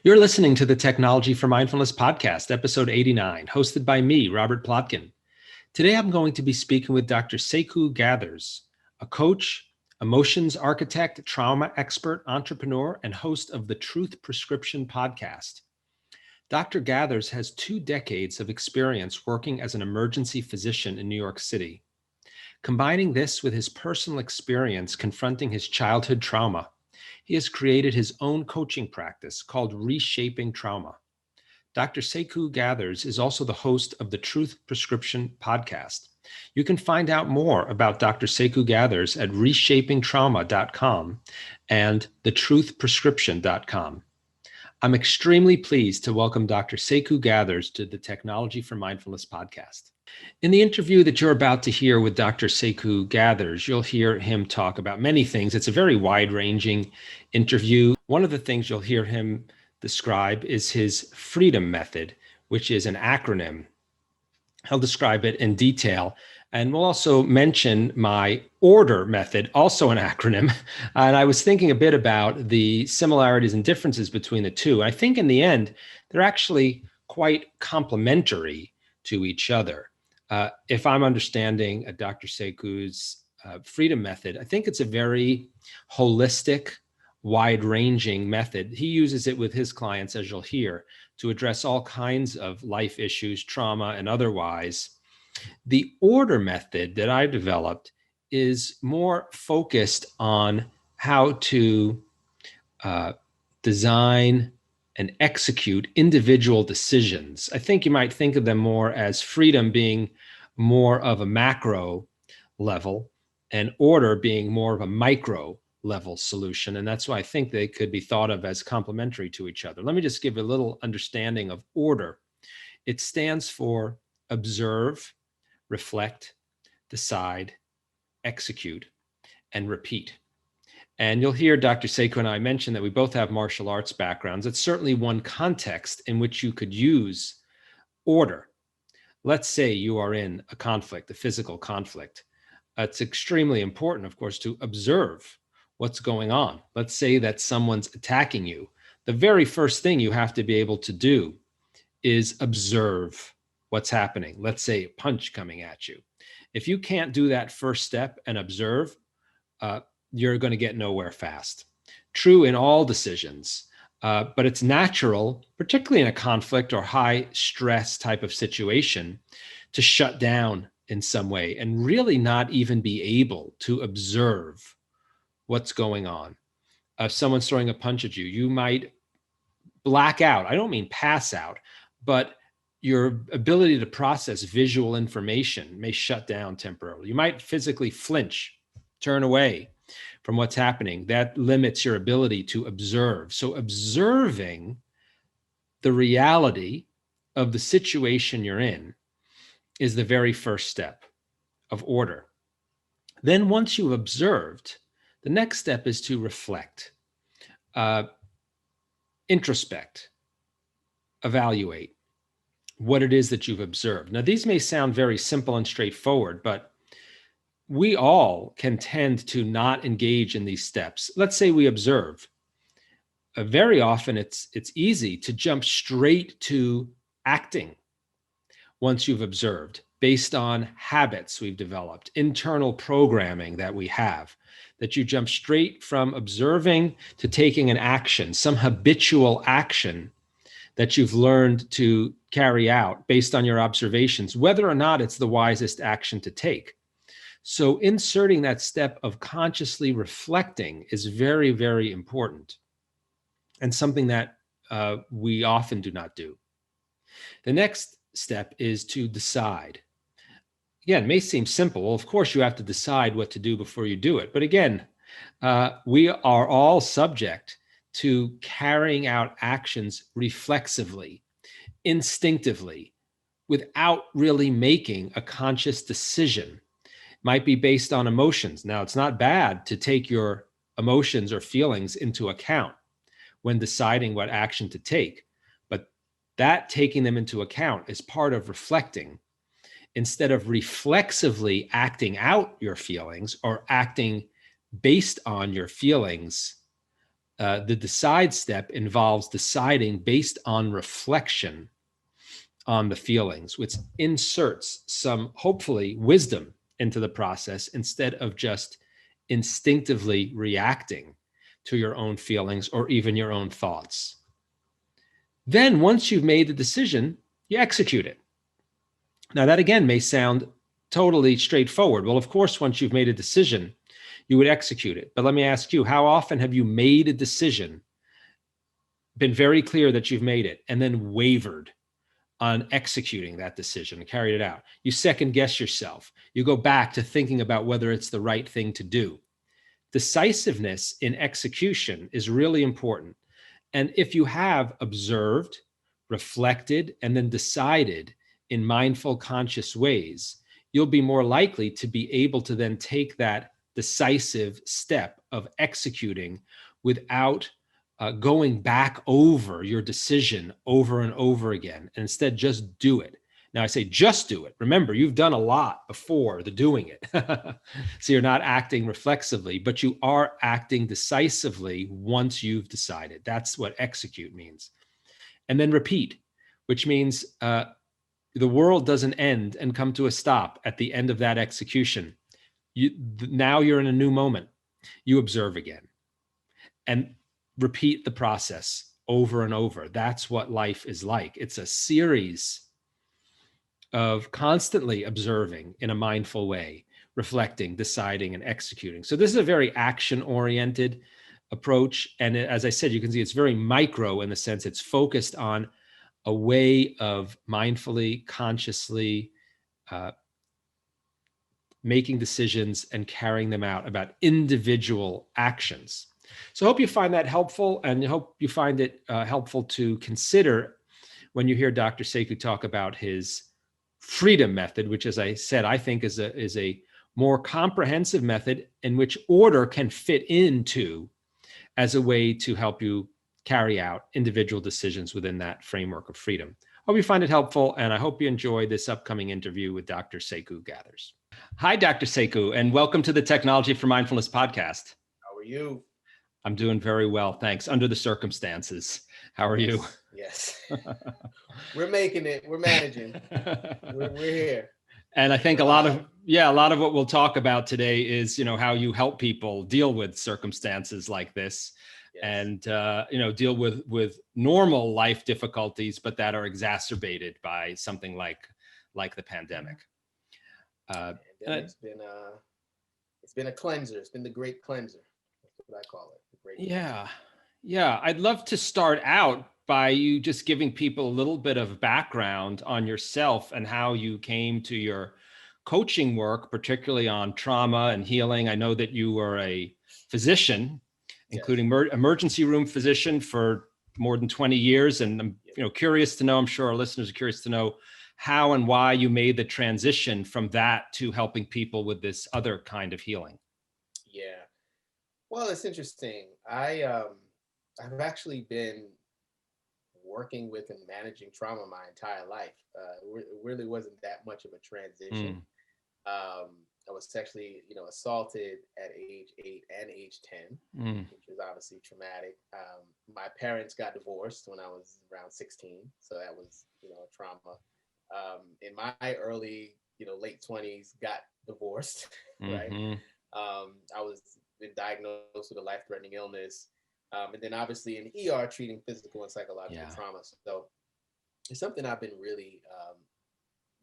You're listening to the Technology for Mindfulness podcast, episode 89, hosted by me, Robert Plotkin. Today, I'm going to be speaking with Dr. Seku Gathers, a coach, emotions architect, trauma expert, entrepreneur, and host of the Truth Prescription podcast. Dr. Gathers has 2 decades of experience working as an emergency physician in New York City. Combining this with his personal experience confronting his childhood trauma, he has created his own coaching practice called Reshaping Trauma. Dr. Seku Gathers is also the host of the Truth Prescription podcast. You can find out more about Dr. Seku Gathers at reshapingtrauma.com and thetruthprescription.com. I'm extremely pleased to welcome Dr. Seku Gathers to the Technology for Mindfulness podcast. In the interview that you're about to hear with Dr. Seku Gathers, you'll hear him talk about many things. It's a very wide-ranging interview. One of the things you'll hear him describe is his F.R.E.E.D.O.M Method, which is an acronym. I'll describe it in detail. And we'll also mention my order method, also an acronym. And I was thinking a bit about the similarities and differences between the two. I think in the end, they're actually quite complementary to each other. If I'm understanding Dr. Seku's F.R.E.E.D.O.M method, I think it's a very holistic, wide-ranging method. He uses it with his clients, as you'll hear, to address all kinds of life issues, trauma, and otherwise. The order method that I developed is more focused on how to design and execute individual decisions. I think you might think of them more as freedom being more of a macro level and order being more of a micro level solution. And that's why I think they could be thought of as complementary to each other. Let me just give a little understanding of order. It stands for observe, reflect, decide, execute, and repeat. And you'll hear Dr. Sekou and I mention that we both have martial arts backgrounds. It's certainly one context in which you could use order. Let's say you are in a conflict, a physical conflict. It's extremely important, of course, to observe what's going on. Let's say that someone's attacking you. The very first thing you have to be able to do is observe what's happening. Let's say a punch coming at you. If you can't do that first step and observe, you're going to get nowhere fast. True in all decisions, but it's natural, particularly in a conflict or high stress type of situation, to shut down in some way and really not even be able to observe what's going on. If someone's throwing a punch at you, you might black out. I don't mean pass out, but your ability to process visual information may shut down temporarily. You might physically flinch, turn away from what's happening. That limits your ability to observe. So observing the reality of the situation you're in is the very first step of order. Then once you've observed, the next step is to reflect, introspect, evaluate what it is that you've observed. Now, these may sound very simple and straightforward, but we all can tend to not engage in these steps. Let's say we observe. Very often it's easy to jump straight to acting once you've observed, based on habits we've developed, internal programming that we have, that you jump straight from observing to taking an action, some habitual action that you've learned to carry out based on your observations, whether or not it's the wisest action to take. So inserting that step of consciously reflecting is very, very important and something that we often do not do. The next step is to decide. Again, it may seem simple. Well, of course, you have to decide what to do before you do it. But again, we are all subject to carrying out actions reflexively, instinctively, without really making a conscious decision. It might be based on emotions. Now, it's not bad to take your emotions or feelings into account when deciding what action to take, but that taking them into account is part of reflecting. instead of reflexively acting out your feelings or acting based on your feelings, the decide step involves deciding based on reflection on the feelings, which inserts some, hopefully, wisdom into the process instead of just instinctively reacting to your own feelings or even your own thoughts. Then, once you've made the decision, you execute it. Now, that again may sound totally straightforward. Well, of course, once you've made a decision, you would execute it. But let me ask you, how often have you made a decision, been very clear that you've made it, and then wavered on executing that decision and carried it out? You second guess yourself. You go back to thinking about whether it's the right thing to do. Decisiveness in execution is really important. And if you have observed, reflected, and then decided in mindful, conscious ways, you'll be more likely to be able to then take that decisive step of executing without going back over your decision over and over again, and instead just do it. Now, I say just do it. Remember, you've done a lot before the doing it. So you're not acting reflexively, but you are acting decisively once you've decided. That's what execute means. And then repeat, which means the world doesn't end and come to a stop at the end of that execution. Now you're in a new moment. You observe again and repeat the process over and over. That's what life is like. It's a series of constantly observing in a mindful way, reflecting, deciding, and executing. So this is a very action-oriented approach. And as I said, you can see it's very micro in the sense it's focused on a way of mindfully, consciously making decisions and carrying them out about individual actions. So I hope you find that helpful, and I hope you find it helpful to consider when you hear Dr. Sekou talk about his F.R.E.E.D.O.M method, which, as I said, I think is a more comprehensive method in which order can fit into as a way to help you carry out individual decisions within that framework of freedom. Hope you find it helpful, and I hope you enjoy this upcoming interview with Dr. Seku Gathers. Hi, Dr. Seku, and welcome to the Technology for Mindfulness podcast. How are you? I'm doing very well, thanks, under the circumstances. How are you? Yes. We're making it. We're managing. We're here. And I think a lot of what we'll talk about today is, how you help people deal with circumstances like this. Yes. And, deal with normal life difficulties, but that are exacerbated by something like the pandemic. It's been a cleanser. It's been the great cleanser. That's what I call it. The great cleanser. Yeah. I'd love to start out by you just giving people a little bit of background on yourself and how you came to your coaching work, particularly on trauma and healing. I know that you were a physician, including emergency room physician for more than 20 years. And I'm curious to know, I'm sure our listeners are curious to know how and why you made the transition from that to helping people with this other kind of healing. Yeah. Well, it's interesting. I've actually been working with and managing trauma my entire life. It really wasn't that much of a transition. I was sexually, assaulted at age 8 and age 10, which was obviously traumatic. My parents got divorced when I was around 16, so that was, a trauma. In my early, late 20s, got divorced, right? I was been diagnosed with a life-threatening illness, and then obviously in ER treating physical and psychological trauma. So it's something I've been really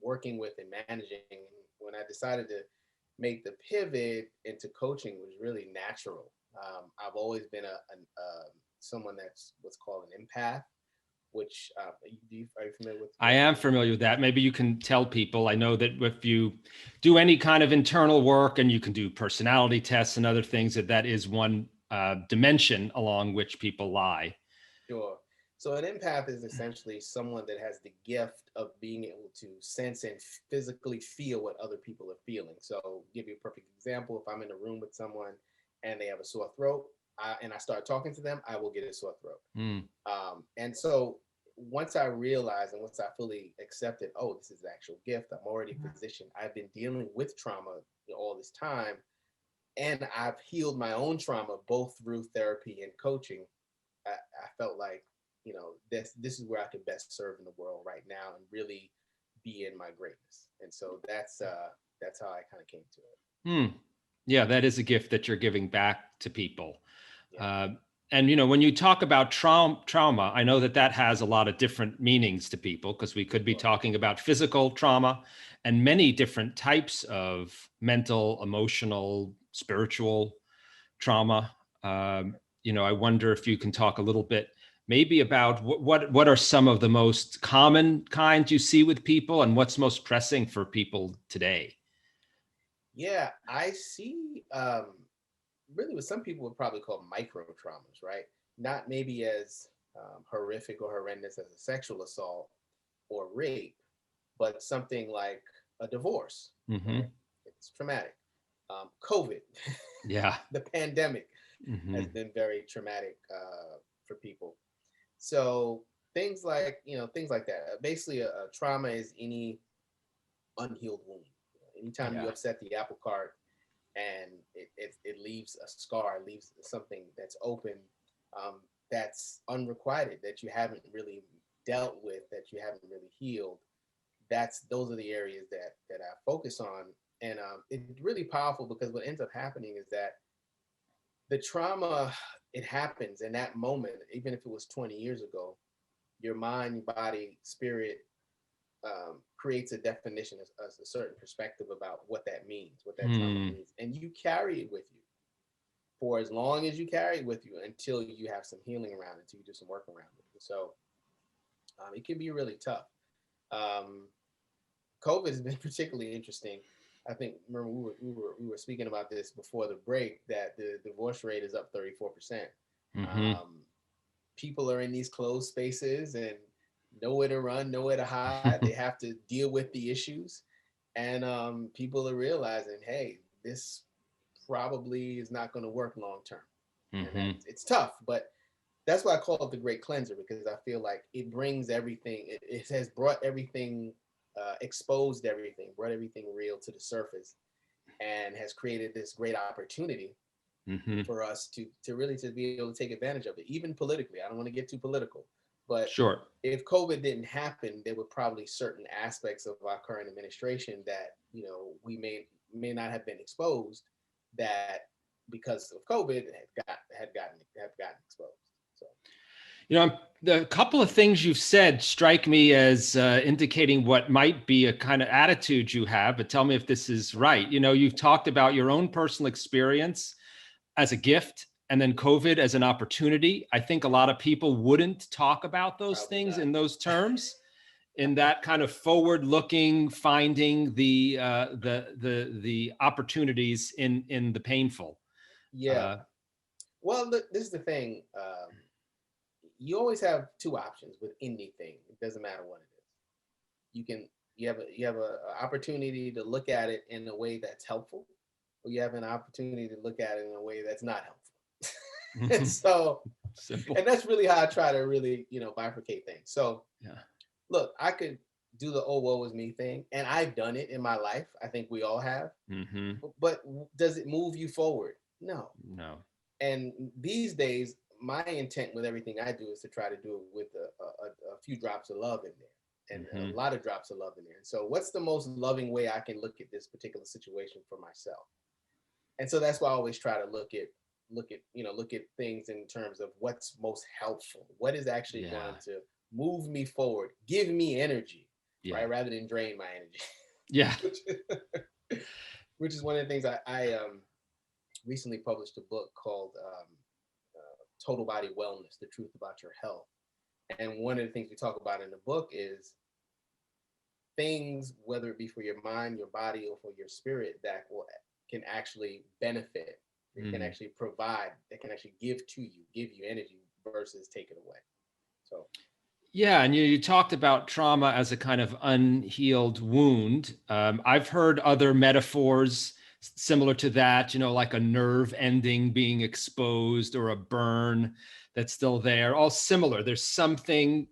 working with and managing. When I decided to make the pivot into coaching, was really natural. I've always been someone that's what's called an empath, which are you familiar with? I am familiar with that. Maybe you can tell people. I know that if you do any kind of internal work, and you can do personality tests and other things, that is one dimension along which people lie. Sure. So an empath is essentially someone that has the gift of being able to sense and physically feel what other people are feeling. So give you a perfect example. If I'm in a room with someone and they have a sore throat, and I start talking to them, I will get a sore throat. And so once I realized and once I fully accepted, oh, this is an actual gift. I'm already a physician. I've been dealing with trauma, all this time, and I've healed my own trauma both through therapy and coaching. I felt like, this is where I could best serve in the world right now and really be in my greatness. And so that's how I kind of came to it. Hmm. Yeah, that is a gift that you're giving back to people. Yeah, Uh, and when you talk about trauma, I know that that has a lot of different meanings to people, because we could be sure. talking about physical trauma and many different types of mental, emotional, spiritual trauma. I wonder if you can talk a little bit maybe about what are some of the most common kinds you see with people, and what's most pressing for people today. Yeah, I see. Really, what some people would probably call micro traumas, right? Not maybe as horrific or horrendous as a sexual assault or rape, but something like a divorce, Mm-hmm. right? It's traumatic. COVID, Yeah. the pandemic has Mm-hmm. been very traumatic for people. So things like that. Basically, a trauma is any unhealed wound. Anytime you Yeah. upset the apple cart and it leaves a scar, leaves something that's open, that's unrequited, that you haven't really dealt with, that you haven't really healed. Those are the areas that I focus on, and it's really powerful because what ends up happening is that the trauma, it happens in that moment, even if it was 20 years ago. Your mind, body, spirit creates a definition, as a certain perspective about what that means, what that trauma Mm. means, and you carry it with you for as long as you carry it with you until you have some healing around it, until you do some work around it. And so it can be really tough. Um, COVID has been particularly interesting. I think, remember, we were speaking about this before the break, that the divorce rate is up 34%. Mm-hmm. Um, People are in these closed spaces and nowhere to run, nowhere to hide. They have to deal with the issues, and people are realizing, hey, this probably is not going to work long term, and that Mm-hmm. it's tough. But that's why I call it the great cleanser, because I feel like it brings everything. It has brought everything, exposed everything, brought everything real to the surface, and has created this great opportunity Mm-hmm. for us to really to be able to take advantage of it, even politically. I don't want to get too political, but Sure. if COVID didn't happen, there were probably certain aspects of our current administration that we may not have been exposed, that because of COVID had gotten exposed. So The couple of things you've said strike me as indicating what might be a kind of attitude you have, but tell me if this is right. You've talked about your own personal experience as a gift, and then COVID as an opportunity. I think a lot of people wouldn't talk about those probably things not. in those terms, in that kind of forward-looking, finding the opportunities in the painful. Yeah. Uh, Well, look, this is the thing. You always have two options with anything. It doesn't matter what it is. You have a opportunity to look at it in a way that's helpful, or you have an opportunity to look at it in a way that's not helpful. and so Simple. and that's really how I try to really bifurcate things. So Yeah. look, I could do the "oh woe is me" thing, and I've done it in my life. I think we all have. Mm-hmm. But does it move you forward? No. No. And these days, my intent with everything I do is to try to do it with a few drops of love in there, and Mm-hmm. a lot of drops of love in there. And so, what's the most loving way I can look at this particular situation for myself? And so that's why I always try to look at things in terms of what's most helpful. What is actually Yeah. going to move me forward, give me energy, Yeah. right, rather than drain my energy. Yeah. which is one of the things I recently published a book called Total Body Wellness: The Truth About Your Health. And one of the things we talk about in the book is things, whether it be for your mind, your body, or for your spirit, that can actually benefit, it can Mm. actually provide, that can actually give you energy versus take it away. So Yeah, and you talked about trauma as a kind of unhealed wound. I've heard other metaphors similar to that, like a nerve ending being exposed or a burn that's still there, all similar. There's something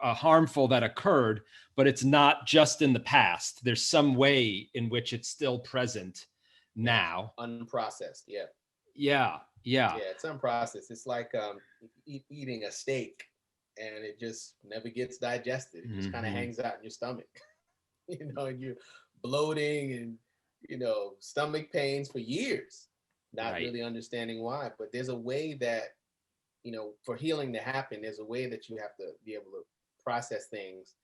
harmful that occurred, but it's not just in the past. There's some way in which it's still present Yeah. now. Unprocessed. Yeah. Yeah, yeah. Yeah. It's unprocessed. It's like eating a steak and it just never gets digested. It just kind of Hmm. hangs out in your stomach, and you're bloating and, stomach pains for years, not Right. really understanding why. But there's a way that, for healing to happen, there's a way that you have to be able to process things,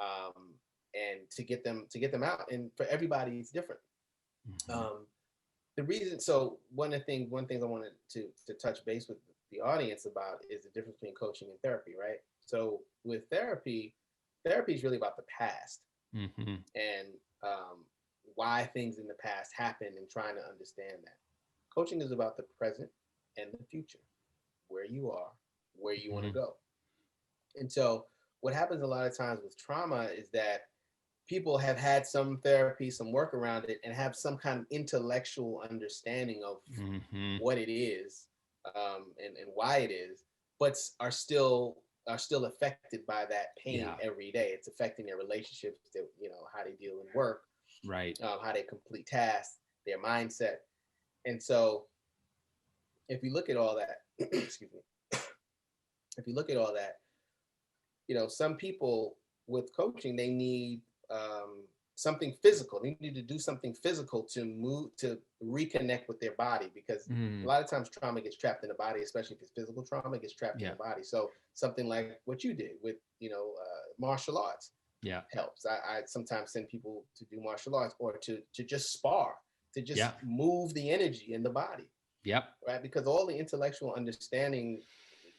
and to get them out. And for everybody, it's different. Hmm. Um, the reason, so one thing I wanted to touch base with the audience about is the difference between coaching and therapy, right? So with therapy is really about the past Hmm. and, why things in the past happened and trying to understand that. Coaching is about the present and the future, where you are, where you want to Hmm. go. And so what happens a lot of times with trauma is that people have had some therapy, some work around it, and have some kind of intellectual understanding of Hmm. what it is, and why it is, but are still affected by that pain Yeah. every day. It's affecting their relationships, how they deal in work, Right. how they complete tasks, their mindset. And so, if you look at all that, excuse me, if you look at all that, some people with coaching, they need, something physical. They need to do something physical to move, to reconnect with their body, because a Mm. lot of times trauma gets trapped in the body, especially if it's physical trauma, it gets trapped in Yeah. the body. So something like what you did with, martial arts Yeah. helps. I sometimes send people to do martial arts, or to just spar, to Yeah. just move the energy in the body, Yep. right? Because all the intellectual understanding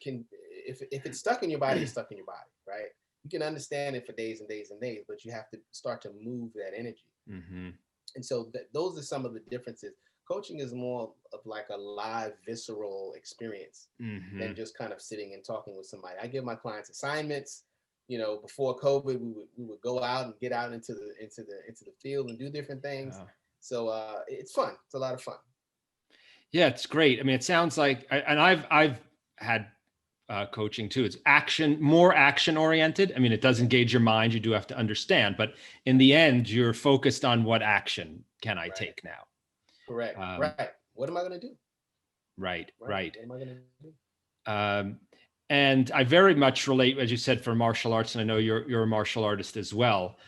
can, if it's stuck in your body, it's stuck in your body, right? You can understand it for days and days and days, but you have to start to move that energy. Hmm. And so those are some of the differences. Coaching is more of like a live, visceral experience than Hmm. just kind of sitting and talking with somebody. I give my clients assignments. Before COVID, we would go out and get out into the field and do different things. Uh, So it's fun. It's a lot of fun. yeah, it's great. I mean, it sounds like, and I've had coaching too. It's more action oriented. I mean, it does Yeah. engage your mind. You do have to understand, but in the end, you're focused on what action can I Right. take now? Correct. Um, Right. What am I going to do? right, Right. right. What am I going to do? Um, and I very much relate, as you said, for martial arts, and I know you're a martial artist as well.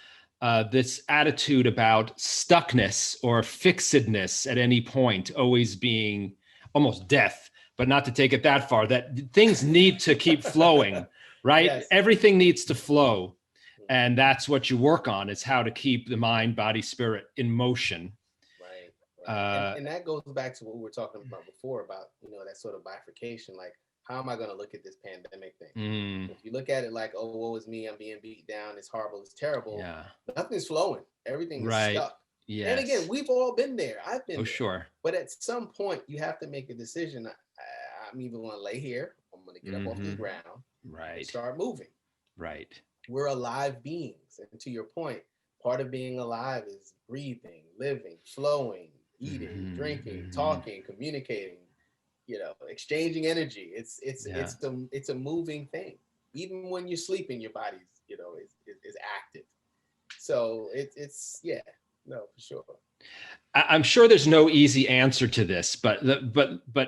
This attitude about stuckness or fixedness at any point, always being almost death, but not to take it that far. That things need to keep flowing, right? Yes. Everything needs to flow, Mhm. and that's what you work on: is how to keep the mind, body, spirit in motion. Right. Right. And Uh, and that goes back to what we were talking about before, about, that sort of bifurcation. Like, how am I going to look at this pandemic thing? mm, If you look at it like, oh, woe is me, I'm being beat down, it's horrible, it's terrible, yeah, nothing's flowing. Everything is right. stuck. And again, Yes. we've all been there. I've Oh, been there. sure. But at some point, you have to make a decision. I'm either going to lay here, I'm going to get up off this Hmm. ground and Right. start moving. Right. We're alive beings. And to your point, part of being alive is breathing, living, flowing, eating, Hmm. drinking, Hmm. talking, communicating, exchanging energy. Yeah. It's a moving thing. Even when you're sleeping, your body's, is active. So it's yeah, no, for sure. I'm sure there's no easy answer to this, but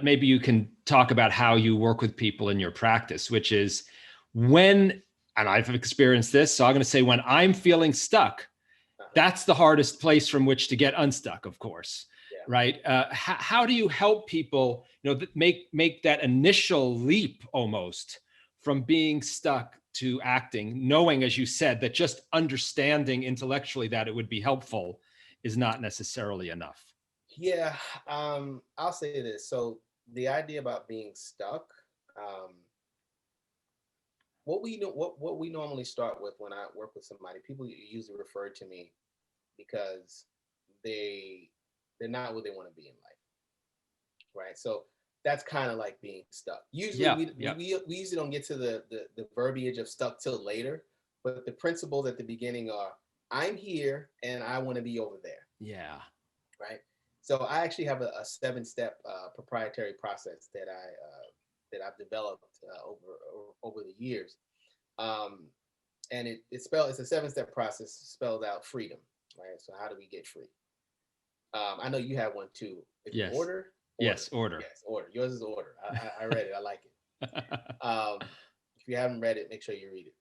maybe you can talk about how you work with people in your practice, which is when, and I've experienced this, so I'm going to say when I'm feeling stuck, Uh-huh. that's the hardest place from which to get unstuck, of course, Yeah. right? How do you help people, make that initial leap almost from being stuck to acting, knowing, as you said, that just understanding intellectually that it would be helpful is not necessarily enough. Yeah, I'll say this. So the idea about being stuck, um, what we know, what we normally start with when I work with somebody, people usually refer to me because they they're not where they want to be in life, right? So that's kind of like being stuck. Usually, Yeah, we, we yeah, we usually don't get to the verbiage of stuck till later, but the principles at the beginning are: I'm here and I want to be over there, yeah. right? So I actually have a 7-step proprietary process that I've developed over the years. Um, And it's a 7-step process spelled out freedom, right? So how do we get free? I know you have one too. Is it Yes. order? Order. Yes. Order. Yes, order. Yours is order. I read it. I like it. If you haven't read it, make sure you read it.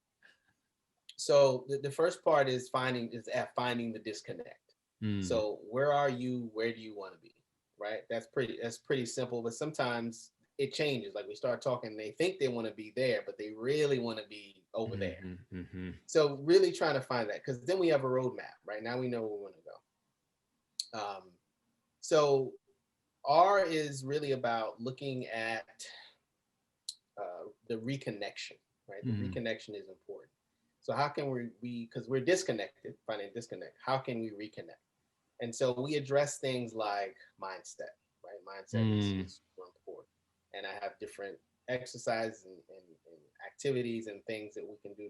So the first part is finding the disconnect. Mm, So where are you? Where do you want to be? Right. That's pretty simple. But sometimes it changes. Like we start talking, they think they want to be there, but they really want to be over there. mhm, mhm. So really trying to find that, because then we have a roadmap. Right now we know where we want to go. So R is really about looking at the reconnection, right? The Mm, reconnection is important. So how can because we're disconnected, finding disconnect, how can we reconnect? And so we address things like mindset, right? Mindset mm, is super important. And I have different exercises and activities and things that we can do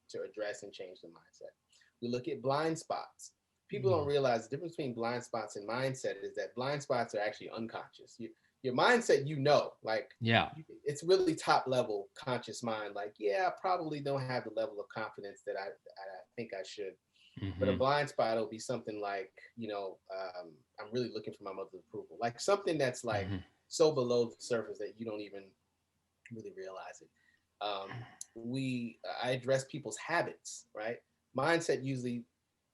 to address and change the mindset. We look at blind spots. People don't mm. realize the difference between blind spots and mindset is that blind spots are actually unconscious. Your mindset, like Yeah. it's really top level conscious mind. Like, yeah, I probably don't have the level of confidence that I think I should. But a Mhm, blind spot will be something like, I'm really looking for my mother's approval. Like something that's like mhm. so below the surface that you don't even really realize it. I address people's habits, right? Mindset usually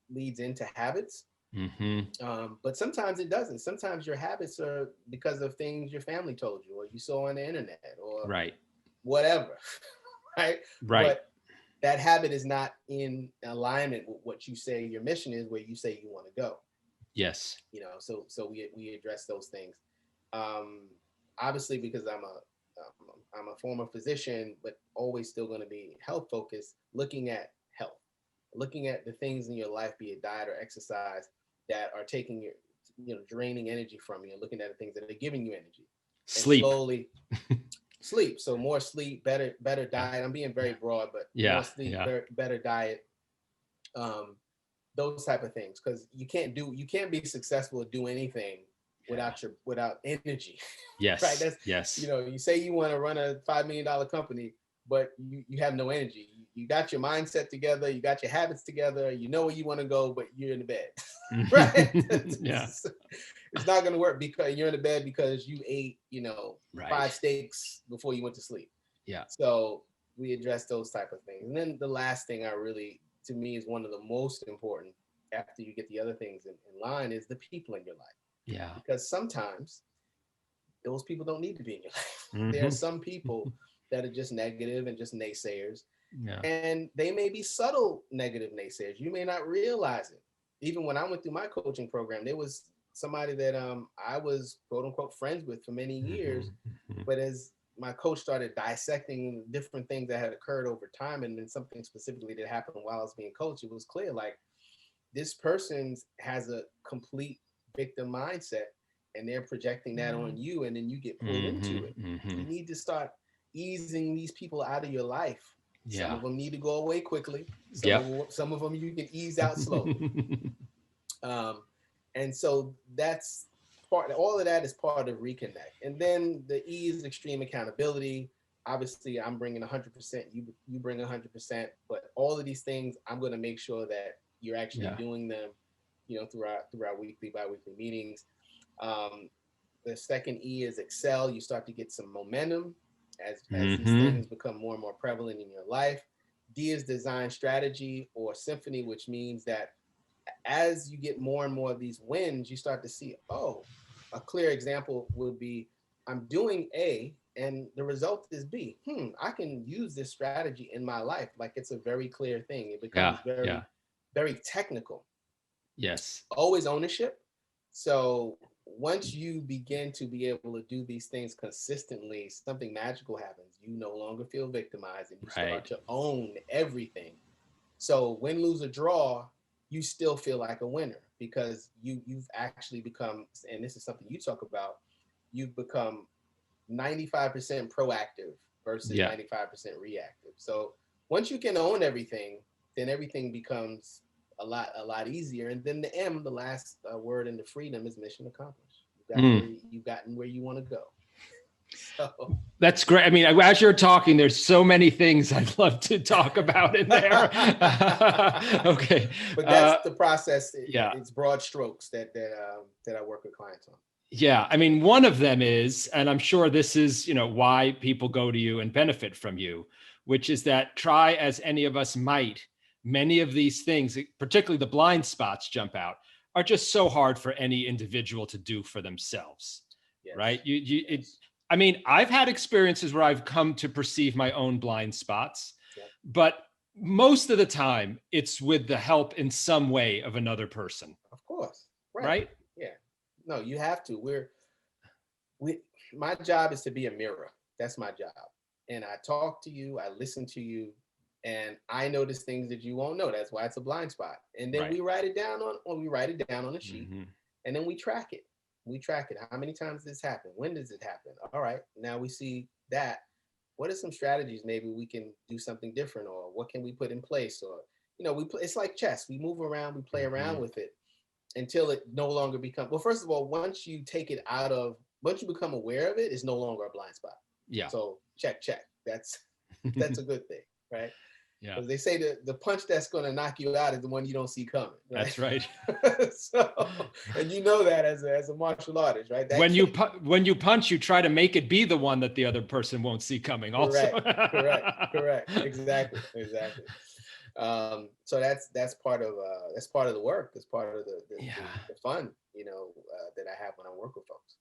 leads into habits, Mhm. but sometimes it doesn't. Sometimes your habits are because of things your family told you, or you saw on the internet, or Right. whatever, right? Right. But that habit is not in alignment with what you say your mission is, where you say you want to go. Yes. So we address those things. Um, Obviously, because I'm a former physician, but always still going to be health focused, looking at health, looking at the things in your life, be it diet or exercise, that are taking your, draining energy from you, and looking at the things that are giving you energy, and Sleep. slowly sleep. So more sleep, better Yeah. diet. I'm being very broad, but more Yeah. sleep, Yeah. better diet, um, those type of things. Because you can't be successful or do anything Yeah. without energy, right? Yes. That's Yes. you say you want to run a $5 million company, but you have no energy. You got your mindset together, you got your habits together, you know where you want to go, but you're in the bed, right? Yeah. It's not going to work because you're in the bed because you ate, Right. 5 steaks before you went to sleep. Yeah. So we address those type of things. And then the last thing to me, is one of the most important after you get the other things in line, is the people in your life. Yeah. Because sometimes those people don't need to be in your life. There are Hmm. some people that are just negative and just naysayers. Yeah. And they may be subtle negative naysayers. You may not realize it. Even when I went through my coaching program, there was somebody that I was quote unquote friends with for many years. Hmm. Hmm. But as my coach started dissecting different things that had occurred over time, and then something specifically that happened while I was being coached, it was clear like this person has a complete victim mindset, and they're projecting that on you, and then you get pulled into Hmm. it. Hmm. You need to start easing these people out of your life. Some Yeah. of them need to go away quickly. Yep. Some of them you can ease out slowly. Um, and so that's all of that is part of reconnect. And then the E is extreme accountability. Obviously, I'm bringing 100%, you bring 100%, but all of these things, I'm going to make sure that you're actually Yeah. doing them, through our weekly, bi-weekly meetings. Um, the second E is excel. You start to get some momentum as these Hmm. things become more and more prevalent in your life. D is design strategy or symphony, which means that as you get more and more of these wins, you start to see, oh, a clear example would be I'm doing A and the result is B. I can use this strategy in my life. Like it's a very clear thing. It Yeah. becomes Yeah. very, very technical. Yes. Always ownership. So once you begin to be able to do these things consistently, something magical happens. You no longer feel victimized and you start Right. to own everything. So win, lose, or draw, you still feel like a winner because you've actually become, and this is something you talk about, you've become 95% proactive versus Yeah. 95% reactive. So once you can own everything, then everything becomes a lot easier. And then the M, the last word in the freedom, is mission accomplished. Mm. You've gotten where you want to go. So That's great. I mean, as you're talking, there's so many things I'd love to talk about in there. Okay. but that's the process. Yeah. It's broad strokes that I work with clients on. Yeah. I mean, one of them is, and I'm sure this is, why people go to you and benefit from you, which is that try as any of us might, many of these things, particularly the blind spots jump out, are just so hard for any individual to do for themselves. Yes. Right. Yes. I mean, I've had experiences where I've come to perceive my own blind spots, Yep. but most of the time it's with the help in some way of another person. Of course. Right. Yeah. No, you have to. My job is to be a mirror. That's my job. And I talk to you, I listen to you, and I notice things that you won't know. That's why it's a blind spot. And then Right. we write it down on a sheet, Mm-hmm. and then we track it. We track it. How many times does this happen? When does it happen? All right. Now we see that. What are some strategies maybe we can do something different, or what can we put in place? Or it's like chess. We move around, we play around with it until it no longer becomes. Well, first of all, once you become aware of it, it's no longer a blind spot. Yeah. So check. That's a good thing, right? Yeah. Because they say that the punch that's going to knock you out is the one you don't see coming. Right? That's right. So, and you know that as a martial artist, right? When you punch, you try to make it be the one that the other person won't see coming. Also, correct, exactly. So that's part of the work. That's part of the fun, that I have when I work with folks.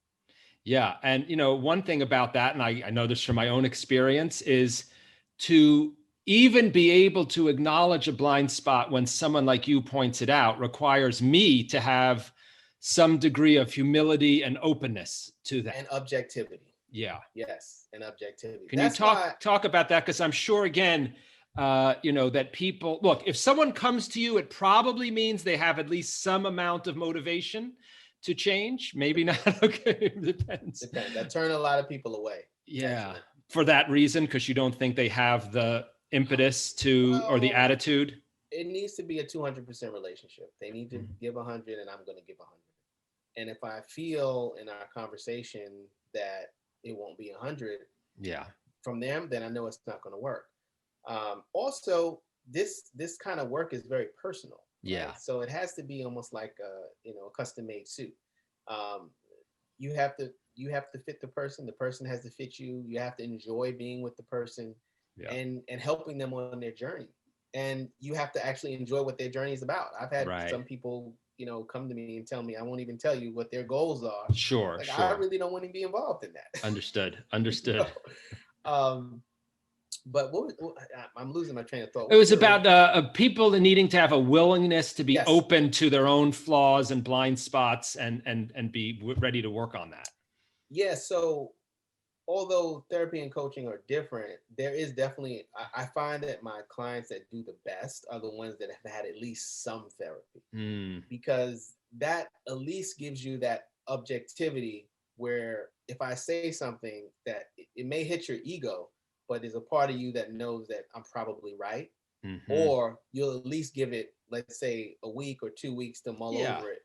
Yeah, and one thing about that, and I know this from my own experience, is to even be able to acknowledge a blind spot when someone like you points it out requires me to have some degree of humility and openness to that. And objectivity. Yeah. Yes, and objectivity. Can you talk about that? Because I'm sure, again, that people, look, if someone comes to you, it probably means they have at least some amount of motivation to change. Maybe not. Okay, depends. I turn a lot of people away. Yeah, actually. For that reason, because you don't think they have the impetus or the attitude. It needs to be a 200% relationship. They need to give 100, and I'm going to give 100. And if I feel in our conversation that it won't be 100, from them, then I know it's not going to work. Also, this kind of work is very personal. Yeah. Right? So it has to be almost like a custom-made suit. You have to fit the person. The person has to fit you. You have to enjoy being with the person and helping them on their journey. And you have to actually enjoy what their journey is about. I've had some people, come to me and tell me, I won't even tell you what their goals are. Sure. I really don't want to be involved in that. Understood. But I'm losing my train of thought. It was about people needing to have a willingness to be open to their own flaws and blind spots and be ready to work on that. Yeah. So although therapy and coaching are different, there is definitely, I find that my clients that do the best are the ones that have had at least some therapy, because that at least gives you that objectivity where if I say something that it may hit your ego, but there's a part of you that knows that I'm probably right, or you'll at least give it, let's say, a week or 2 weeks to mull over it,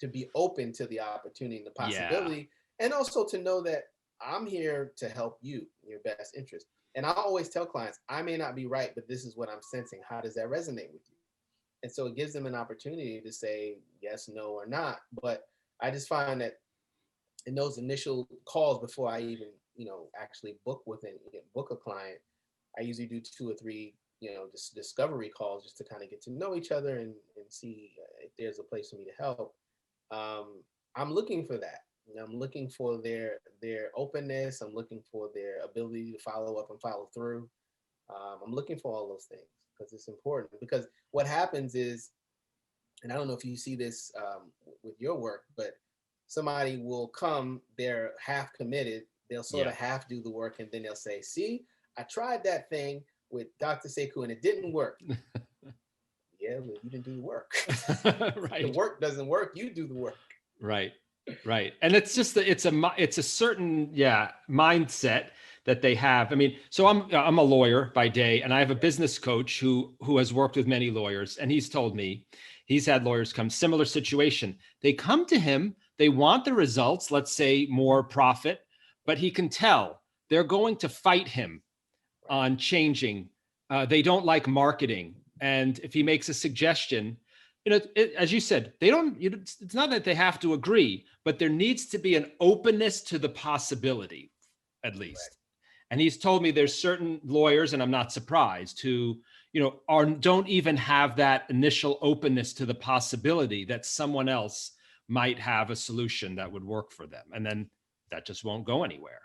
to be open to the opportunity and the possibility, and also to know that I'm here to help you in your best interest. And I always tell clients, I may not be right, but this is what I'm sensing. How does that resonate with you? And so it gives them an opportunity to say yes, no, or not. But I just find that in those initial calls before I even, actually book a client, I usually do 2 or 3, just discovery calls just to kind of get to know each other and see if there's a place for me to help. I'm looking for that. I'm looking for their openness. I'm looking for their ability to follow up and follow through. I'm looking for all those things because it's important. Because what happens is, and I don't know if you see this with your work, but somebody will come, they're half committed, they'll sort of half do the work, and then they'll say, see, I tried that thing with Dr. Sekou and it didn't work. Yeah, well, you didn't do the work. Right. The work doesn't work, you do the work. Right. And it's just it's a certain mindset that they have. I mean, so I'm a lawyer by day, and I have a business coach who has worked with many lawyers, and he's told me he's had lawyers come similar situation. They come to him, they want the results, let's say more profit, but he can tell they're going to fight him Right. on changing. They don't like marketing. And if he makes a suggestion, as you said, they don't, it's not that they have to agree, but there needs to be an openness to the possibility, at Right. least. And he's told me there's certain lawyers, and I'm not surprised, who, don't even have that initial openness to the possibility that someone else might have a solution that would work for them. And then that just won't go anywhere.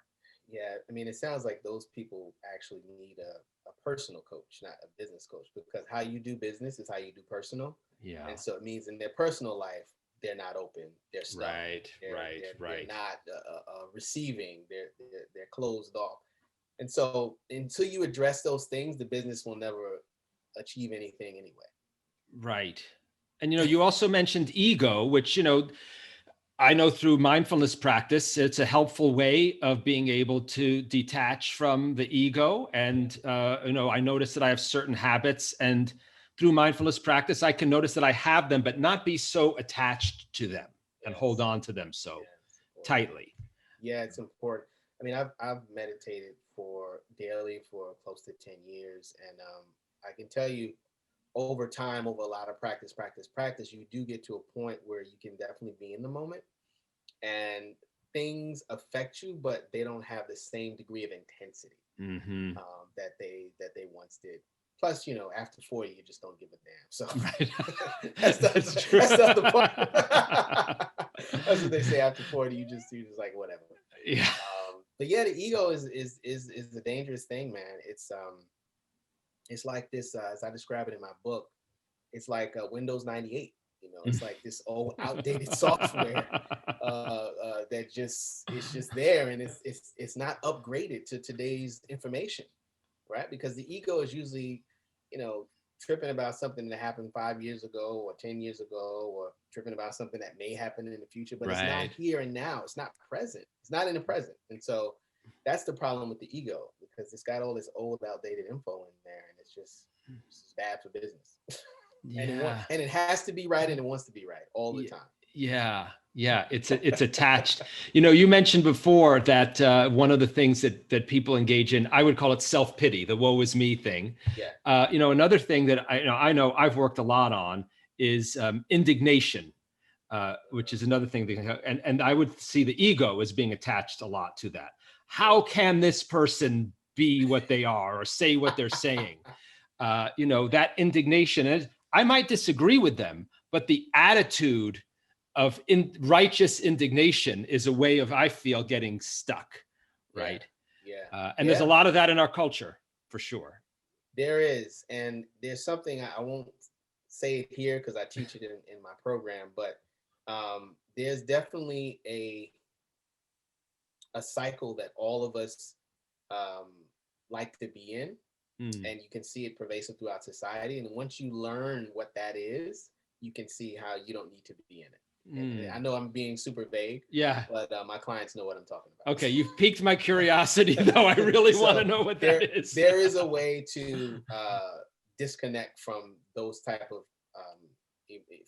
Yeah, I mean, it sounds like those people actually need a personal coach, not a business coach, because how you do business is how you do personal. Yeah. And so it means in their personal life, they're not open, they're stuck, Right, right, they're right. not receiving, they're closed off. And so until you address those things, the business will never achieve anything anyway. Right. And you also mentioned ego, which I know through mindfulness practice, it's a helpful way of being able to detach from the ego. And, I notice that I have certain habits, and through mindfulness practice, I can notice that I have them, but not be so attached to them and hold Yes. on to them so Yeah, tightly. yeah, it's important. I mean, I've meditated for daily for close to 10 years. And I can tell you over time, over a lot of practice, you do get to a point where you can definitely be in the moment and things affect you, but they don't have the same degree of intensity Mm-hmm. that they once did. Plus, after 40, you just don't give a damn. So Right. that's true. that's the other part. That's what they say after 40. You just like whatever. Yeah. But yeah, the ego is a dangerous thing, man. It's like this, as I describe it in my book. It's like Windows 98. It's like this old outdated software that it's just there, and it's not upgraded to today's information, right? Because the ego is usually, you know, tripping about something that happened 5 years ago or 10 years ago, or tripping about something that may happen in the future, but it's not Right. here and now. It's not present. It's not in the present. And so that's the problem with the ego, because it's got all this old, outdated info in there, and it's just bad for business. Yeah. And it has to be right, and it wants to be right all the time. Yeah. Yeah. It's attached. You mentioned before that one of the things that people engage in, I would call it self-pity, the woe is me thing. Yeah. Another thing that I know I've worked a lot on is indignation, which is another thing that, and I would see the ego as being attached a lot to that. How can this person be what they are or say what they're saying? That indignation, and I might disagree with them, but the attitude of righteous indignation is a way of, I feel, getting stuck, right? And there's a lot of that in our culture, for sure. There is, and there's something I won't say it here because I teach it in my program, but there's definitely a cycle that all of us um, like to be in, and you can see it pervasive throughout society. And once you learn what that is, you can see how you don't need to be in it. And I know I'm being super vague, yeah, but my clients know what I'm talking about. Okay, you've piqued my curiosity, though. I really want to know what that is. There is a way to disconnect from those type of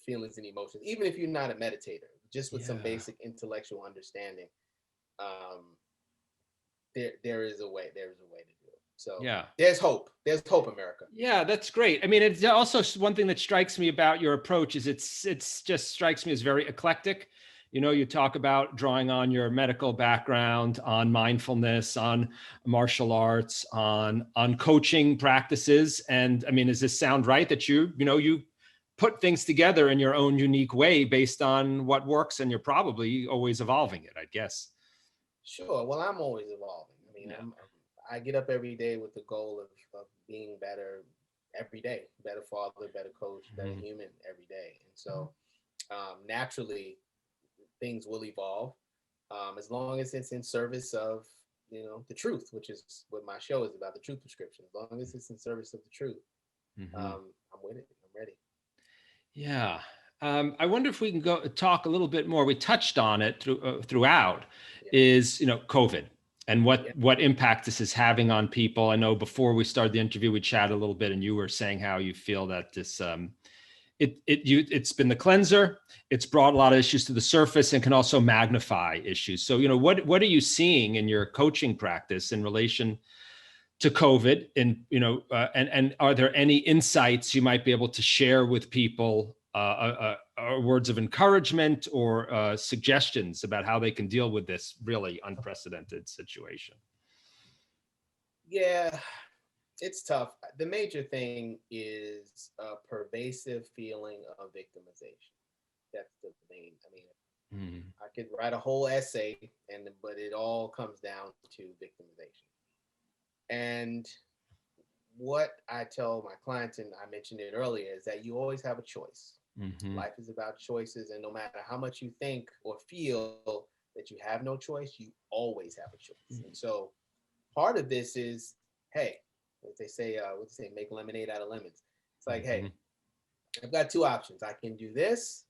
feelings and emotions, even if you're not a meditator, just with some basic intellectual understanding. There is a way. There is a way to do it. So there's hope. There's hope, America. Yeah, that's great. I mean, it's also one thing that strikes me about your approach is it's just strikes me as very eclectic. You talk about drawing on your medical background, on mindfulness, on martial arts, on coaching practices. And I mean, does this sound right that you put things together in your own unique way based on what works, and you're probably always evolving it, I guess. Sure. Well, I'm always evolving. I mean, I get up every day with the goal of being better every day, better father, better coach, better human every day. And so naturally, things will evolve as long as it's in service of the truth, which is what my show is about, the truth prescription. As long as it's in service of the truth, I'm with it. I'm ready. Yeah. I wonder if we can go talk a little bit more. We touched on it throughout. Is COVID and what impact this is having on people. I know before we started the interview, we chatted a little bit, and you were saying how you feel that this it's been the cleanser. It's brought a lot of issues to the surface and can also magnify issues. So, what are you seeing in your coaching practice in relation to COVID? And, and are there any insights you might be able to share with people, words of encouragement or suggestions about how they can deal with this really unprecedented situation? Yeah, it's tough. The major thing is a pervasive feeling of victimization. That's the main. I mean, Mm, I could write a whole essay, but it all comes down to victimization. And what I tell my clients, and I mentioned it earlier, is that you always have a choice. mm-hmm, Life is about choices, and no matter how much you think or feel that you have no choice, you always have a choice. And so part of this is, hey, what they say, make lemonade out of lemons. It's like, mm-hmm, hey, I've got two options. I can do this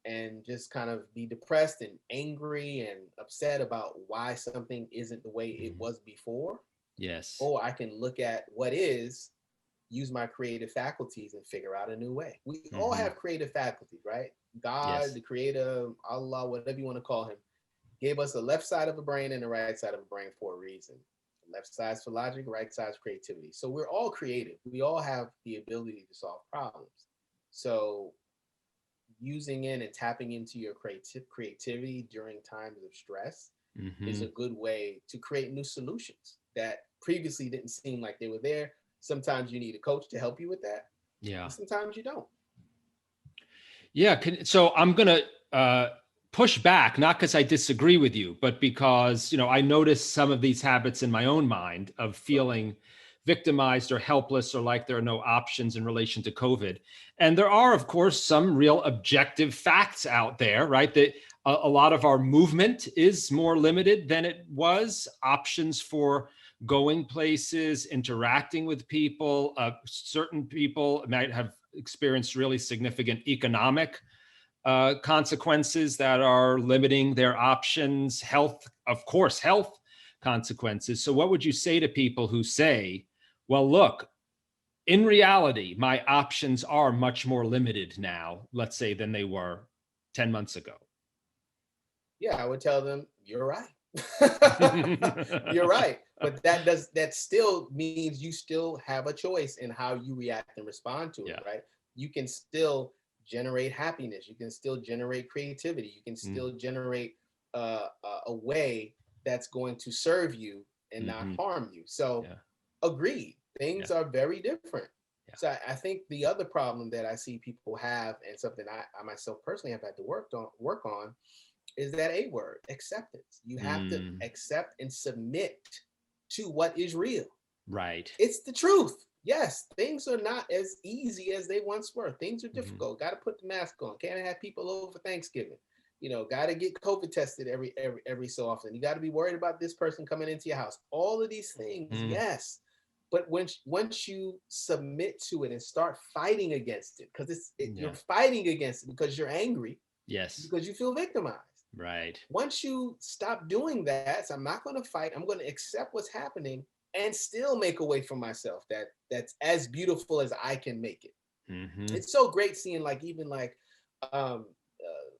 and just kind of be depressed and angry and upset about why something isn't the way it mm-hmm. was before, Yes. or I can look at what is, use my creative faculties and figure out a new way. We all Mm-hmm. have creative faculties, right? God, Yes. the creator, Allah, whatever you want to call him, gave us a left side of a brain and a right side of a brain for a reason. Left side's for logic, right side's creativity. So we're all creative. We all have the ability to solve problems. So using in and tapping into your creativity during times of stress is Mm-hmm. a good way to create new solutions that previously didn't seem like they were there. Sometimes you need a coach to help you with that, Yeah. and sometimes you don't. Yeah. So I'm going to push back, not because I disagree with you, but because, I notice some of these habits in my own mind of Okay. feeling victimized or helpless or like there are no options in relation to COVID. And there are, of course, some real objective facts out there, right? That a lot of our movement is more limited than it was. Options for going places, interacting with people, certain people might have experienced really significant economic consequences that are limiting their options, health, of course, health consequences. So, what would you say to people who say, well, look, in reality, my options are much more limited now, let's say, than they were 10 months ago? Yeah, I would tell them you're right. You're right, but that still means you still have a choice in how you react and respond to it, Yeah. right? You can still generate happiness. You can still generate creativity. You can Mm, still generate a way that's going to serve you and not mm-hmm. harm you. So, Yeah. agreed, Yeah. things are very different. Yeah. So I think the other problem that I see people have, and something I myself personally have had to work on, is that A word, acceptance. You have to Mm, accept and submit to what is real. right. It's the truth. Yes, things are not as easy as they once were. Things are Mm-hmm. difficult. Got to put the mask on. Can't have people over for Thanksgiving. Got to get COVID tested every so often. You got to be worried about this person coming into your house. All of these things, Mm, yes. But once you submit to it and start fighting against it, because you're yeah. fighting against it because you're angry, Yes. because you feel victimized. Right. Once you stop doing that, so I'm not going to fight. I'm going to accept what's happening and still make a way for myself that's as beautiful as I can make it. Mm-hmm. It's so great seeing like even like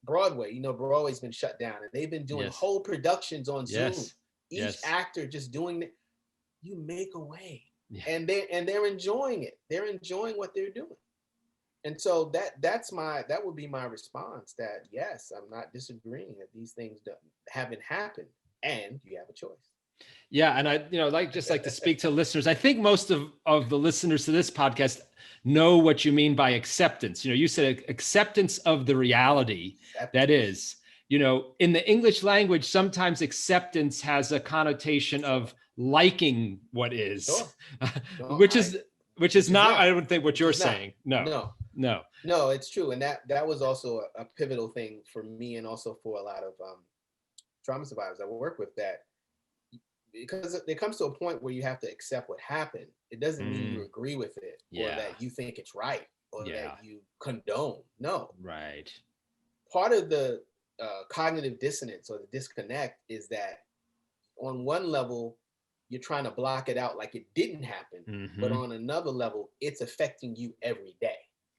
Broadway. Broadway's been shut down and they've been doing Yes. whole productions on Zoom. Yes. Each Yes. actor just doing it. You make a way, Yeah. and they're enjoying it. They're enjoying what they're doing. And so that would be my response, that yes, I'm not disagreeing that these things haven't happened and you have a choice. Yeah, and I, like to speak to listeners. I think most of the listeners to this podcast know what you mean by acceptance. You said acceptance of the reality that Acceptance. is. In the English language, sometimes acceptance has a connotation Sure. of liking what is, Sure. No, which I is which is which is not, not. I don't think, what Which you're is not. saying. No, No. no. No, it's true. And that was also a pivotal thing for me and also for a lot of trauma survivors I work with, that because it comes to a point where you have to accept what happened. It doesn't mean you Mm, agree with it or yeah, that you think it's right or that yeah, you condone. No, right. part of the cognitive dissonance or the disconnect is that on one level, you're trying to block it out like it didn't happen, but Mm-hmm. on another level, it's affecting you every day.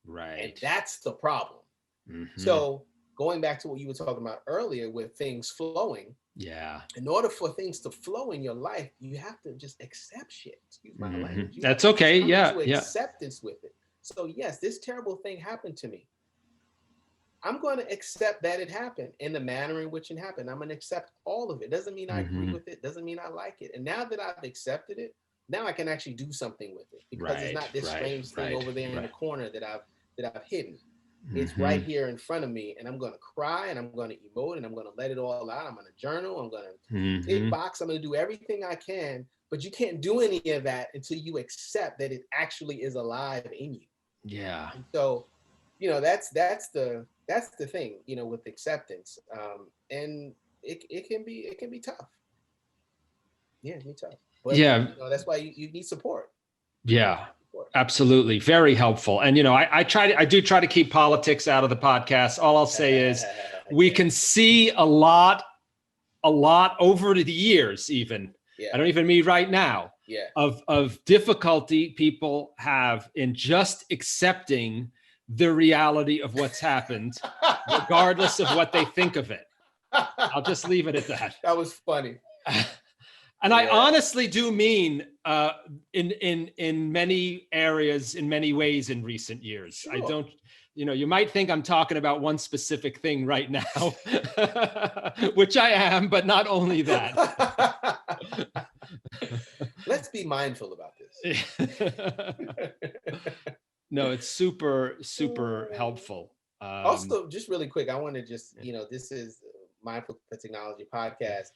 And Right. that's the problem. Hmm. So going back to what you were talking about earlier with things flowing, Yeah. in order for things to flow in your life, you have to just accept shit. Excuse my Hmm. language. You have That's to just okay. come Yeah. into Yeah. acceptance with it. So, yes, this terrible thing happened to me. I'm going to accept that it happened in the manner in which it happened. I'm going to accept all of it. Doesn't mean I agree Hmm. with it. Doesn't mean I like it. And now that I've accepted it, now I can actually do something with it because it's Right. not this Right. strange thing Right. over there in the Right. corner that I've hidden. It's right Hmm. here in front of me, and I'm going to cry and I'm going to emote and I'm going to let it all out. I'm going to journal. I'm going to big Hmm. box. I'm going to do everything I can, but you can't do any of that until you accept that it actually is alive in you. Yeah. And so, that's the thing, with acceptance. And it can be tough. Yeah, it can be tough. But Yeah. that's why you need support. Yeah. Support. Absolutely. Very helpful. And, I do try to keep politics out of the podcast. All I'll say is we Yeah, can see a lot over the years, even. yeah, I don't even mean right now, yeah. of difficulty people have in just accepting the reality of what's happened, regardless of what they think of it. I'll just leave it at that. That was funny. And I Yeah. honestly do mean in many areas, in many ways, in recent years. I Sure. don't, you might think I'm talking about one specific thing right now, which I am, but not only that. Let's be mindful about this. No, it's super, super helpful. Also, just really quick, I want to just, this is Mindful Technology Podcast,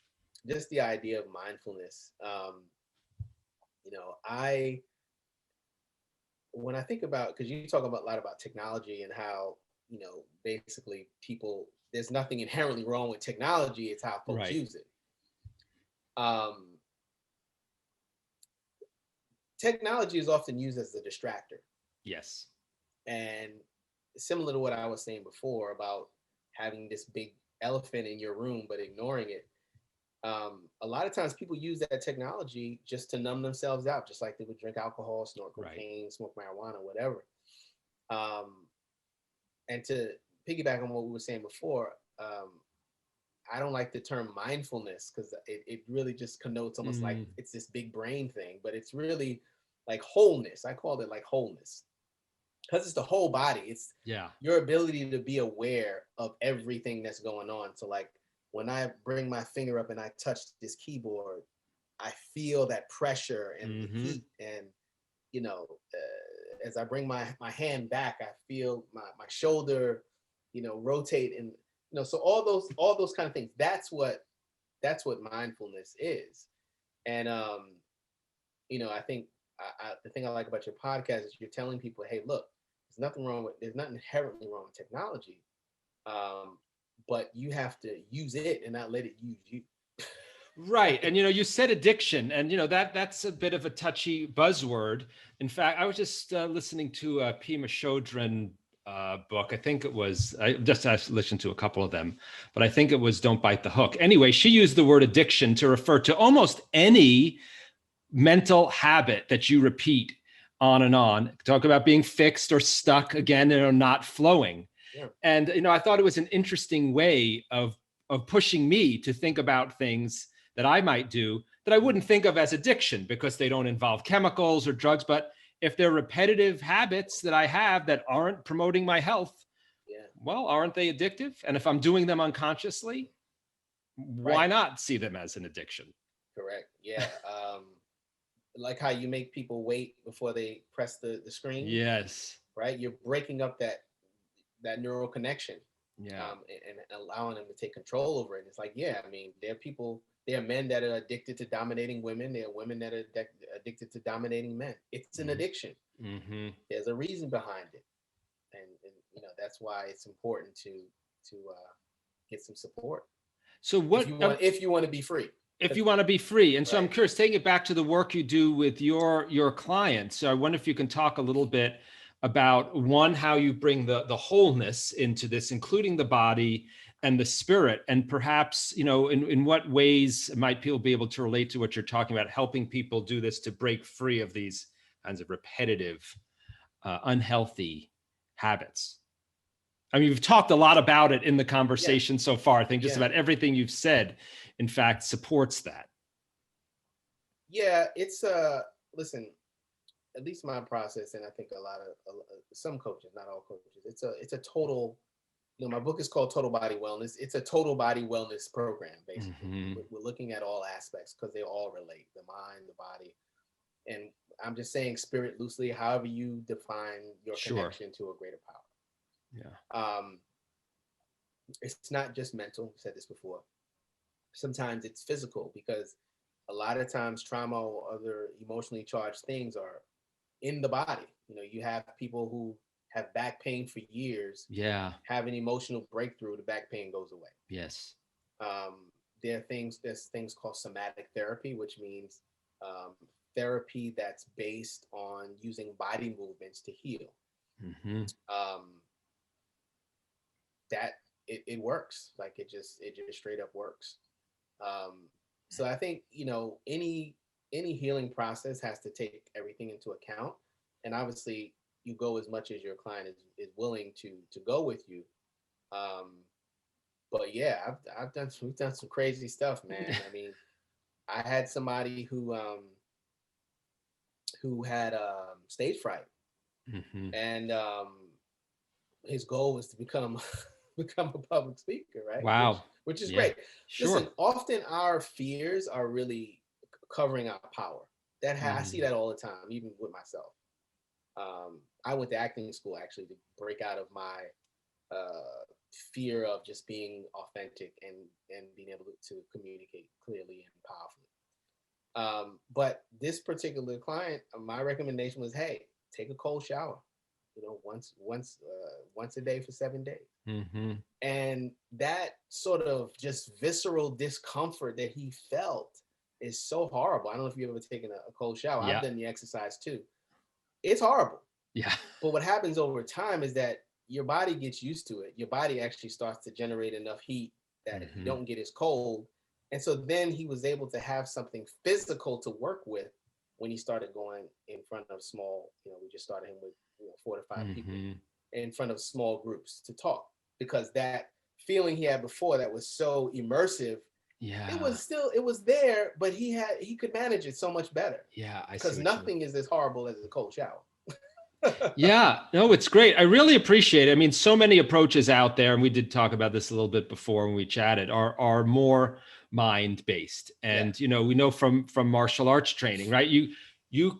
just the idea of mindfulness. I when I think about, because you talk about a lot about technology and how, basically people, there's nothing inherently wrong with technology, it's how folks Right. use it. Um, Technology is often used as a distractor. Yes. And similar to what I was saying before about having this big elephant in your room but ignoring it, a lot of times people use that technology just to numb themselves out, just like they would drink alcohol, snort Right. cocaine, smoke marijuana, whatever. Um, and to piggyback on what we were saying before, I don't like the term mindfulness because it really just connotes almost like Mm, it's this big brain thing, but it's really like wholeness. I call it like wholeness because it's the whole body. It's yeah. your ability to be aware of everything that's going on. So, like, when I bring my finger up and I touch this keyboard, I feel that pressure and the Hmm. heat. And, as I bring my hand back, I feel my shoulder, rotate. And, so all those kind of things. That's what mindfulness is. And, I think the thing I like about your podcast is you're telling people, hey, look, there's nothing inherently wrong with technology, um, but you have to use it and not let it use you. Right. And you said addiction, and that's a bit of a touchy buzzword. In fact, I was just listening to a Pima Chodron book. I think it was, I listened to a couple of them, but I think it was Don't Bite the Hook. Anyway, she used the word addiction to refer to almost any mental habit that you repeat on and on. Talk about being fixed or stuck again, not flowing. Yeah. And I thought it was an interesting way of pushing me to think about things that I might do that I wouldn't think of as addiction because they don't involve chemicals or drugs. But if they're repetitive habits that I have that aren't promoting my health, Yeah. well, aren't they addictive? And if I'm doing them unconsciously, Right. why not see them as an addiction? Correct. Yeah. Like how you make people wait before they press the screen, Yes. right? You're breaking up that neural connection, Yeah. and allowing them to take control over it. And it's like, yeah, I mean, there are men that are addicted to dominating women. There are women that are addicted to dominating men. It's an addiction. Mm-hmm. There's a reason behind it, and that's why it's important to get some support So if what? you want to be free. If you want to be free. And so I'm Right. curious, taking it back to the work you do with your clients. So I wonder if you can talk a little bit about one, how you bring the wholeness into this, including the body and the spirit, and perhaps, in what ways might people be able to relate to what you're talking about, helping people do this to break free of these kinds of repetitive, unhealthy habits. I mean, you've talked a lot about it in the Yeah, conversation so far. I think just yeah, about everything you've said, in fact, supports that. yeah. It's listen. At least my process, and I think some coaches, not all coaches. It's a total. You know, my book is called Total Body Wellness. It's a total body wellness program, basically. Mm-hmm. We're looking at all aspects because they all relate: the mind, the body, and I'm just saying spirit loosely. However you define your Sure. connection to a greater Yeah. power. It's not just mental. I said this before. Sometimes it's physical because a lot of times trauma or other emotionally charged things are in the body. You know, you have people who have back pain for years, Yeah. have an emotional breakthrough, the back pain goes away. Yes. There's things called somatic therapy, which means um, therapy that's based on using body movements to heal. Mm-hmm. Um, that it works. Like it just straight up works. Um, so I think any healing process has to take everything into account, and obviously you go as much as your client is willing to go with you. Um, but yeah, we've done some crazy stuff, man. I mean, I had somebody who had stage fright, Mm-hmm. and his goal was to become become a public speaker, right? Which Wow. which is Yeah. great. Sure. Listen, often our fears are really covering our power. I see Mm-hmm. that all the time, even with myself. I went to acting school actually to break out of my uh, fear of just being authentic and being able to communicate clearly and powerfully. But this particular client, my recommendation was, hey, take a cold shower. You know, once a day for 7 days. Mm-hmm. And that sort of just visceral discomfort that he felt is so horrible. I don't know if you've ever taken a cold shower. I've Yeah. done the exercise too. It's horrible. Yeah. But what happens over time is that your body gets used to it. Your body actually starts to generate enough heat that you Mm-hmm. don't get as cold. And so then he was able to have something physical to work with when he started going in front of we just started him with 4 to 5 people Mm-hmm. in front of small groups to talk, because that feeling he had before that was so immersive, Yeah. it was there, but he could manage it so much better Yeah. I see because what you mean. nothing is as horrible as a cold shower. Yeah, no, it's great. I really appreciate it. I mean, so many approaches out there, and we did talk about this a little bit before when we chatted, are more mind based. Yeah. And we know from martial arts training, right? You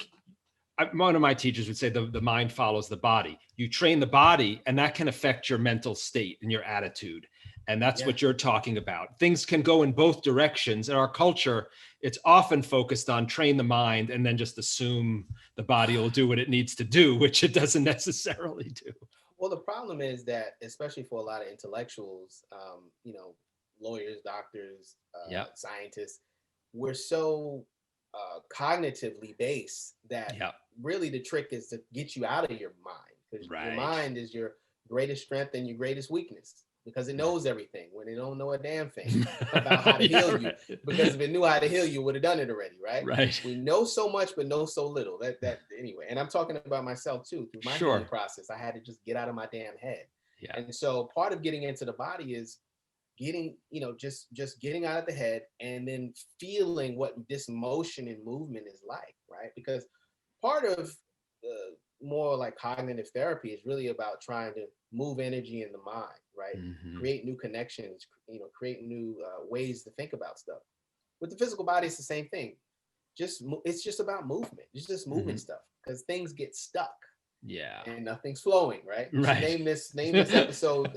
one of my teachers would say the mind follows the body. You train the body, and that can affect your mental state and your attitude. And that's Yeah. what you're talking about. Things can go in both directions. In our culture, it's often focused on train the mind and then just assume the body will do what it needs to do, which it doesn't necessarily do. Well, the problem is that, especially for a lot of intellectuals, lawyers, doctors, Yeah. scientists, we're so cognitively based that Yeah. really the trick is to get you out of your mind, because your Right. mind is your greatest strength and your greatest weakness, because it knows everything when it don't know a damn thing about how to Yeah, heal you. right. Because if it knew how to heal you, it would have done it already, right? Right. We know so much but know so little. That anyway, and I'm talking about myself too. Through my healing Sure. process, I had to just get out of my damn head. Yeah. And so part of getting into the body is getting, just getting out of the head and then feeling what this motion and movement is like, right? Because part of the more like cognitive therapy is really about trying to move energy in the mind, right? Hmm. Create new connections, create new ways to think about stuff. With the physical body, it's the same thing. It's just about movement. It's just moving Hmm. stuff because things get stuck Yeah. and nothing's flowing, right? We should Right. name this episode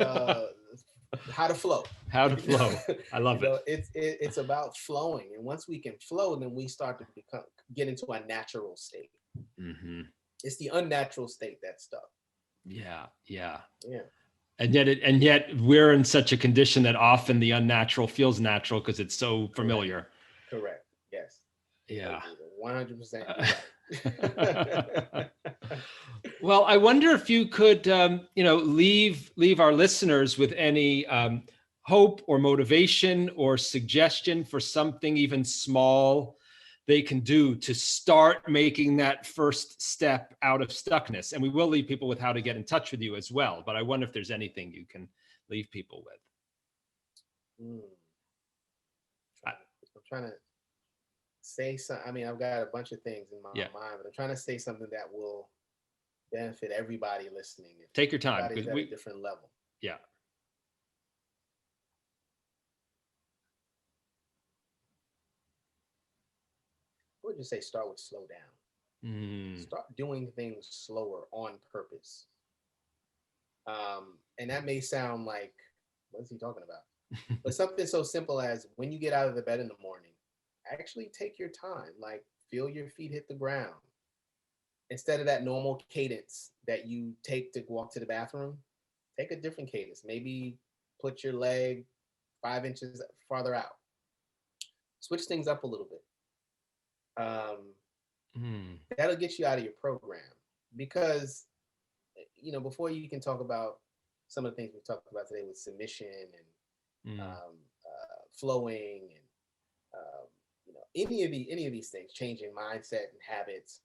"How to Flow." How to flow. I love it. It's about flowing, and once we can flow, then we start to get into a natural state. Hmm. It's the unnatural state that's stuck. Yeah. Yeah. Yeah, And yet we're in such a condition that often the unnatural feels natural because it's so correct, familiar. correct. Yes, Yeah. 100%. You're right. Well, I wonder if you could, leave our listeners with any hope or motivation or suggestion for something even small they can do to start making that first step out of stuckness. And we will leave people with how to get in touch with you as well. But I wonder if there's anything you can leave people with. I'm trying to say something. I mean, I've got a bunch of things in my mind, but I'm trying to say something that will benefit everybody listening. Take your time. Everybody's at a different level. Yeah. I would just say start with slow down. Start doing things slower on purpose. And that may sound like, what is he talking about? But something so simple as when you get out of the bed in the morning, actually take your time, like feel your feet hit the ground. Instead of that normal cadence that you take to walk to the bathroom, take a different cadence. Maybe put your leg 5 inches farther out. Switch things up a little bit. That'll get you out of your program, because before you can talk about some of the things we talked about today with submission and flowing and any of these things, changing mindset and habits,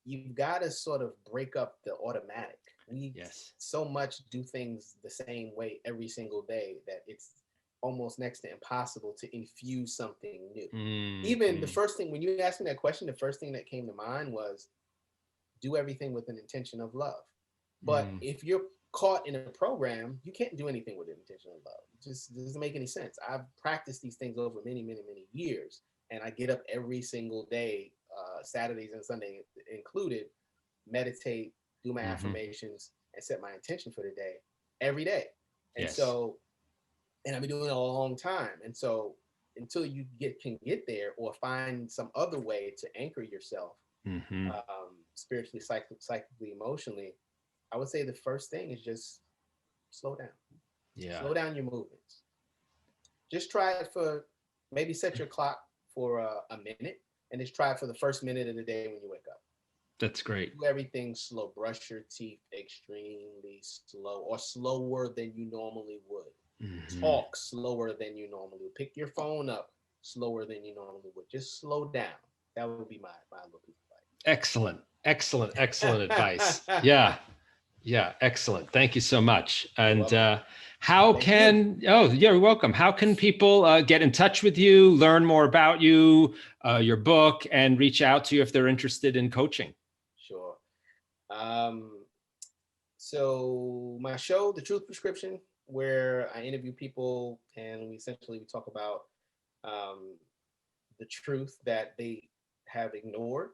you've got to sort of break up the automatic. We so much do things the same way every single day that it's almost next to impossible to infuse something new. Even the first thing, when you asked me that question, the first thing that came to mind was do everything with an intention of love. But if you're caught in a program, you can't do anything with an intention of love. It just doesn't make any sense. I've practiced these things over many, many, many years, and I get up every single day, Saturdays and Sunday included, meditate, do my affirmations, and set my intention for the day every day. And so, and I've been doing it a long time. And so until you can get there or find some other way to anchor yourself spiritually, psychically, emotionally, I would say the first thing is just slow down. Slow down your movements. Just try it for, maybe set your clock for a minute, and just try it for the first minute of the day when you wake up. That's great. Do everything slow. Brush your teeth extremely slow, or slower than you normally would. Talk slower than you normally would. Pick your phone up slower than you normally would. Just slow down. That would be my little piece of advice. Excellent advice. Yeah, excellent. Thank you so much. And you're welcome. How can people get in touch with you, learn more about you, your book, and reach out to you if they're interested in coaching? Sure. So my show, The Truth Prescription, where I interview people and we talk about the truth that they have ignored,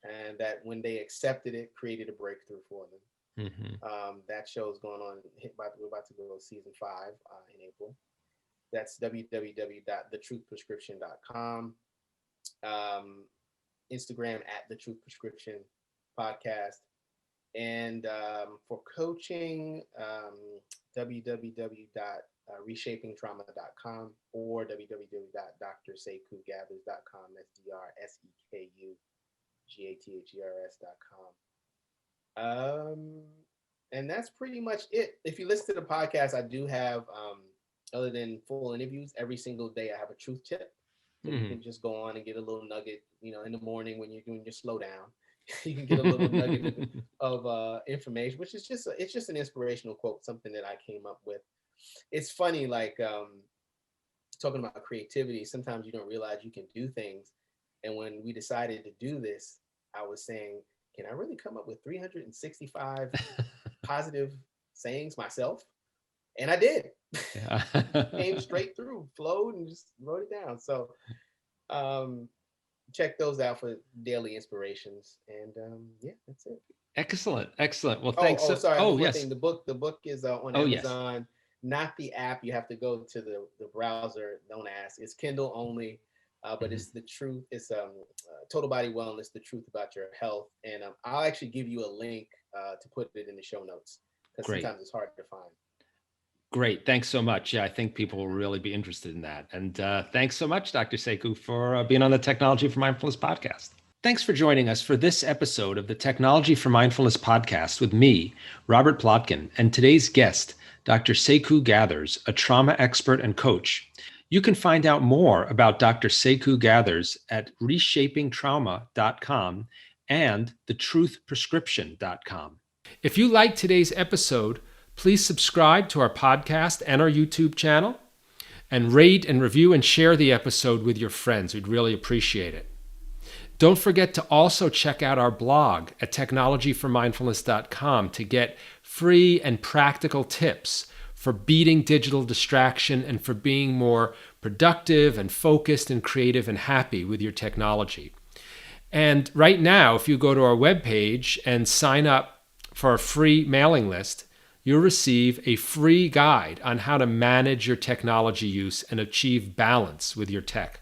and that when they accepted it, created a breakthrough for them. That show is going on. We're about to go season 5 in April. That's www.thetruthprescription.com. Instagram @thetruthprescription podcast. And for coaching, www.reshapingtrauma.com or www.drsekougathers.com. That's DrSekuGathers.com. And that's pretty much it. If you listen to the podcast, I do have, other than full interviews, every single day I have a truth tip. So you can just go on and get a little nugget, in the morning when you're doing your slow down. You can get a little nugget of information, which is it's just an inspirational quote, something that I came up with. It's funny, like talking about creativity, sometimes you don't realize you can do things. And when we decided to do this, I was saying, can I really come up with 365 positive sayings myself? And I did. Came straight through, flowed, and just wrote it down. So check those out for daily inspirations. And that's it. Excellent. Well, thanks. Thing. The book is on Amazon, not the app. You have to go to the browser. Don't ask. It's Kindle only. But it's the truth. It's Total Body Wellness, the truth about your health. And I'll actually give you a link to put it in the show notes, because sometimes it's hard to find. Great. Thanks so much. Yeah, I think people will really be interested in that. And thanks so much, Dr. Sekou, for being on the Technology for Mindfulness podcast. Thanks for joining us for this episode of the Technology for Mindfulness podcast with me, Robert Plotkin, and today's guest, Dr. Seku Gathers, a trauma expert and coach. You can find out more about Dr. Seku Gathers at reshapingtrauma.com and thetruthprescription.com. If you liked today's episode, please subscribe to our podcast and our YouTube channel, and rate and review and share the episode with your friends. We'd really appreciate it. Don't forget to also check out our blog at technologyformindfulness.com to get free and practical tips for beating digital distraction and for being more productive and focused and creative and happy with your technology. And right now, if you go to our webpage and sign up for a free mailing list, you'll receive a free guide on how to manage your technology use and achieve balance with your tech.